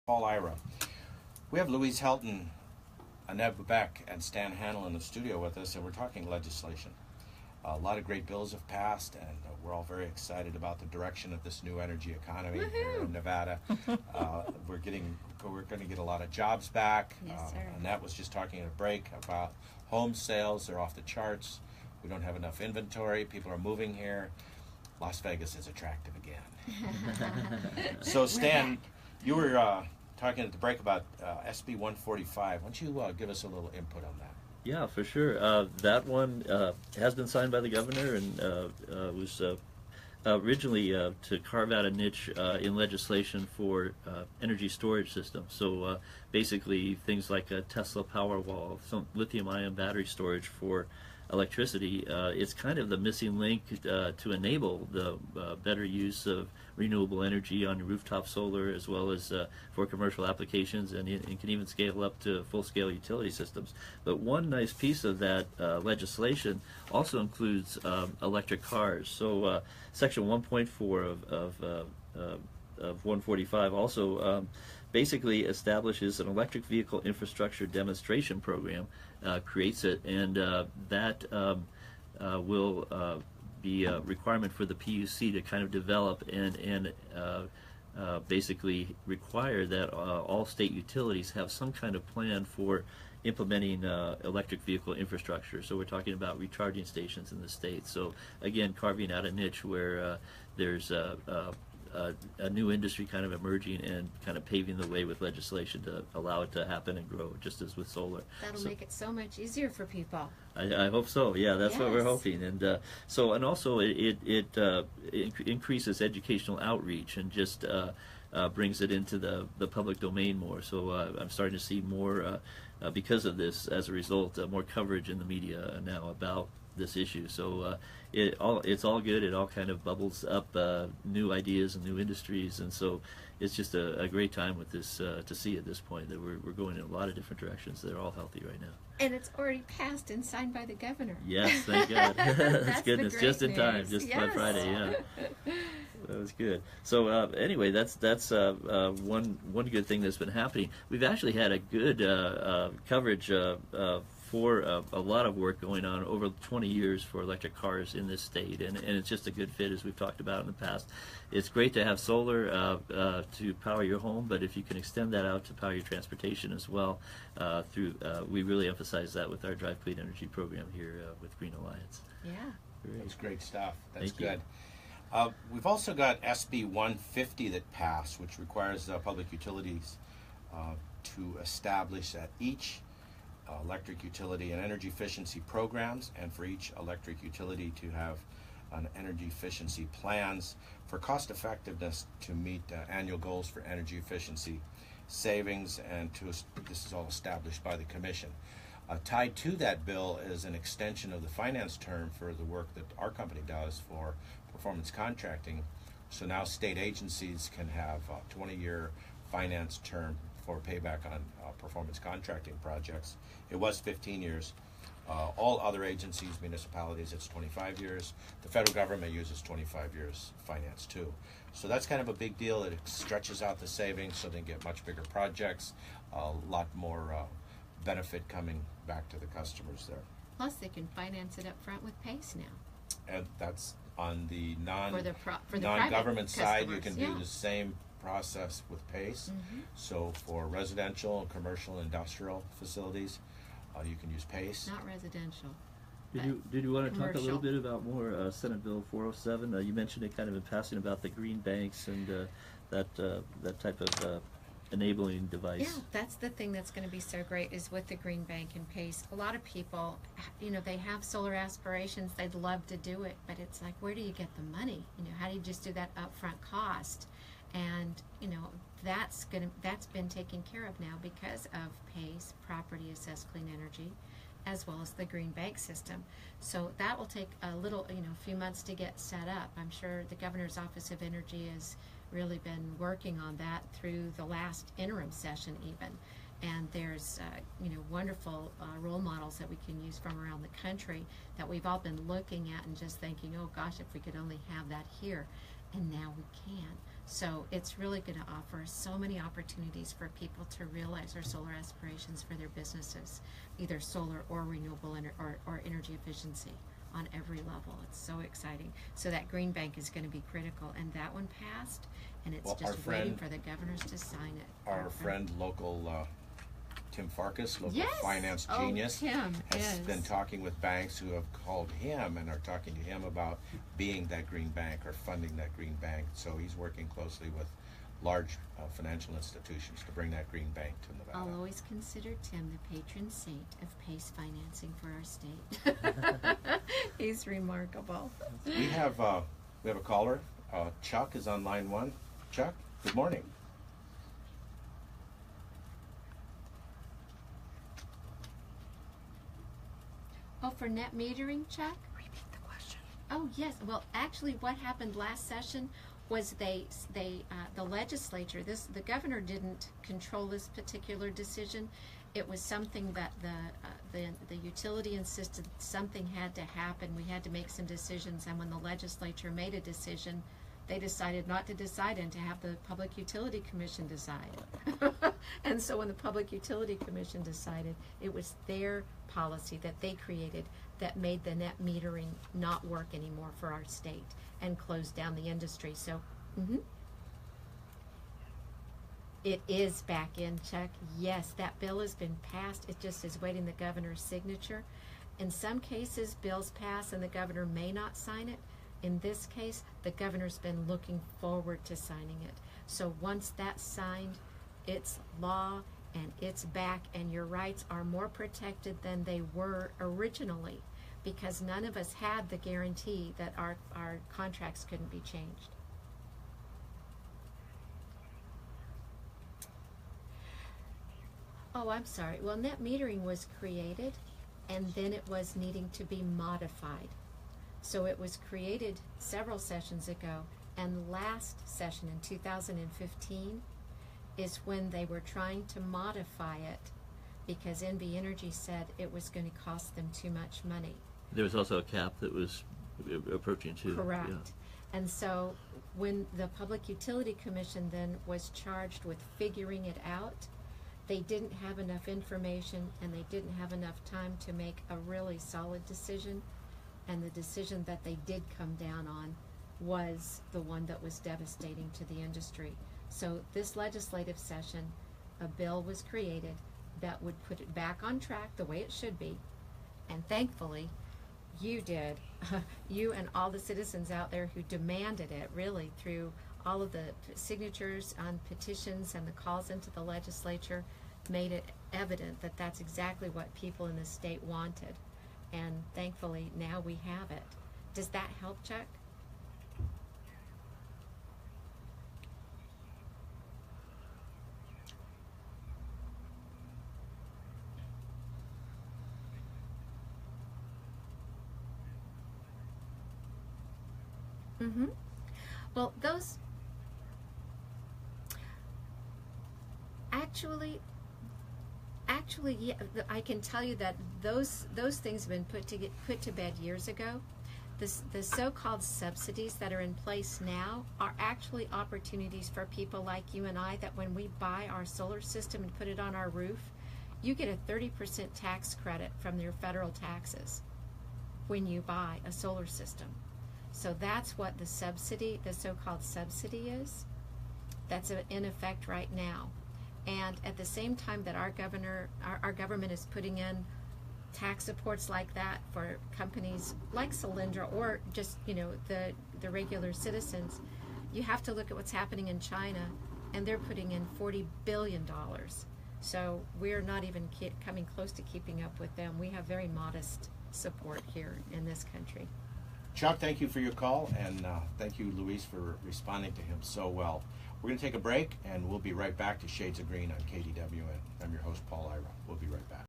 Paul Ira. We have Louise Helton, Annette Beck, and Stan Hanel in the studio with us, and we're talking legislation. A lot of great bills have passed, and we're all very excited about the direction of this new energy economy here in Nevada. We're going to get a lot of jobs back. Yes, sir. Annette was just talking at a break about home sales. They're off the charts. We don't have enough inventory. People are moving here. Las Vegas is attractive again. So, Stan, you were talking at the break about SB 145. Why don't you give us a little input on that? Yeah, for sure. That one has been signed by the governor and was originally to carve out a niche in legislation for energy storage systems. So basically things like a Tesla Powerwall, some lithium-ion battery storage for electricity. It's kind of the missing link to enable the better use of renewable energy on rooftop solar, as well as for commercial applications, and it can even scale up to full-scale utility systems. But one nice piece of that legislation also includes electric cars. So Section 1.4 of 145 also basically establishes an electric vehicle infrastructure demonstration program, creates it, and that will be a requirement for the PUC to kind of develop and basically require that all state utilities have some kind of plan for implementing electric vehicle infrastructure. So we're talking about recharging stations in the state. So again, carving out a niche where there's a new industry kind of emerging and kind of paving the way with legislation to allow it to happen and grow, just as with solar. That'll make it so much easier for people. I hope so. Yeah, that's what we're hoping. And and also it increases educational outreach and just brings it into the public domain more. So I'm starting to see more because of this. As a result, more coverage in the media now about this issue. So it's all good. It all kind of bubbles up new ideas and new industries, and so it's just a great time with this to see at this point that we're going in a lot of different directions. They're all healthy right now. And it's already passed and signed by the governor. Yes, thank God. That's goodness, just in time, news. just by Friday. Yeah, that was good. So anyway, that's one good thing that's been happening. We've actually had a good coverage for a lot of work going on over 20 years for electric cars in this state, and it's just a good fit, as we've talked about in the past. It's great to have solar to power your home, but if you can extend that out to power your transportation as well, we really emphasize that with our Drive Clean Energy program here with Green Alliance. Yeah. Great. That's great stuff. That's Thank you. good. We've also got SB 150 that passed, which requires public utilities to establish at each electric utility and energy efficiency programs, and for each electric utility to have an energy efficiency plans for cost effectiveness to meet annual goals for energy efficiency savings, and this is all established by the Commission. Tied to that bill is an extension of the finance term for the work that our company does for performance contracting. So now state agencies can have a 20-year finance term for payback on performance contracting projects. It was 15 years. All other agencies, municipalities, it's 25 years. The federal government uses 25 years finance too. So that's kind of a big deal. It stretches out the savings so they get much bigger projects, a lot more benefit coming back to the customers there. Plus, they can finance it up front with PACE now. And that's on the for the non-government side. You can yeah. do the same process with PACE. Mm-hmm. So for residential, commercial, industrial facilities, you can use PACE. Not residential. Did you want to talk a little commercial. bit about more Senate Bill 407? You mentioned it kind of in passing about the green banks and that type of enabling device. Yeah, that's the thing that's going to be so great is with the Green Bank and PACE. A lot of people, they have solar aspirations. They'd love to do it, but it's like, where do you get the money? How do you just do that upfront cost? And that's been taken care of now because of PACE, Property Assessed Clean Energy, as well as the Green Bank system. So that will take a few months to get set up. I'm sure the Governor's Office of Energy has really been working on that through the last interim session even. And there's wonderful role models that we can use from around the country that we've all been looking at and just thinking, oh gosh, if we could only have that here. And now we can. So it's really going to offer so many opportunities for people to realize their solar aspirations for their businesses, either solar or renewable or energy efficiency on every level. It's so exciting. So that green bank is going to be critical, and that one passed, and it's Well, just waiting for the governors to sign it. Our friend, local Tim Farkas, local Yes! finance Oh, genius, Tim, has yes. been talking with banks who have called him and are talking to him about being that green bank or funding that green bank. So he's working closely with large financial institutions to bring that green bank to Nevada. I'll always consider Tim the patron saint of PACE financing for our state. He's remarkable. We have a caller. Chuck is on line 1. Chuck, good morning. Oh, for net metering, Chuck? Repeat the question. Oh, yes. Well, actually, what happened last session was the legislature, the governor didn't control this particular decision. It was something that the utility insisted something had to happen. We had to make some decisions, and when the legislature made a decision, they decided not to decide and to have the Public Utility Commission decide. And so when the Public Utility Commission decided, it was their policy that they created that made the net metering not work anymore for our state and closed down the industry. So, it is back in, Chuck. Yes, that bill has been passed. It just is waiting the governor's signature. In some cases, bills pass and the governor may not sign it. In this case, the governor's been looking forward to signing it. So once that's signed, it's law and it's back, and your rights are more protected than they were originally, because none of us had the guarantee that our contracts couldn't be changed. Oh, I'm sorry. Well, net metering was created, and then it was needing to be modified. So it was created several sessions ago, and last session in 2015 is when they were trying to modify it because NB Energy said it was going to cost them too much money. There was also a cap that was approaching too. Correct. Yeah. And so when the Public Utility Commission then was charged with figuring it out, they didn't have enough information and they didn't have enough time to make a really solid decision. And the decision that they did come down on was the one that was devastating to the industry. So this legislative session, a bill was created that would put it back on track the way it should be. And thankfully, you did. You and all the citizens out there who demanded it, really, through all of the signatures on petitions and the calls into the legislature, made it evident that that's exactly what people in the state wanted. And thankfully, now we have it. Does that help, Chuck? Well, those actually, yeah, I can tell you that those things have been put to bed years ago. The so-called subsidies that are in place now are actually opportunities for people like you and I, that when we buy our solar system and put it on our roof, you get a 30% tax credit from your federal taxes when you buy a solar system. So that's what the subsidy, the so-called subsidy is. That's in effect right now. And at the same time that our government is putting in tax supports like that for companies like Solyndra or just, the regular citizens, you have to look at what's happening in China, and they're putting in $40 billion. So we're not even coming close to keeping up with them. We have very modest support here in this country. Chuck, thank you for your call, and thank you, Louise, for responding to him so well. We're going to take a break, and we'll be right back to Shades of Green on KDWN. I'm your host, Paul Ira. We'll be right back.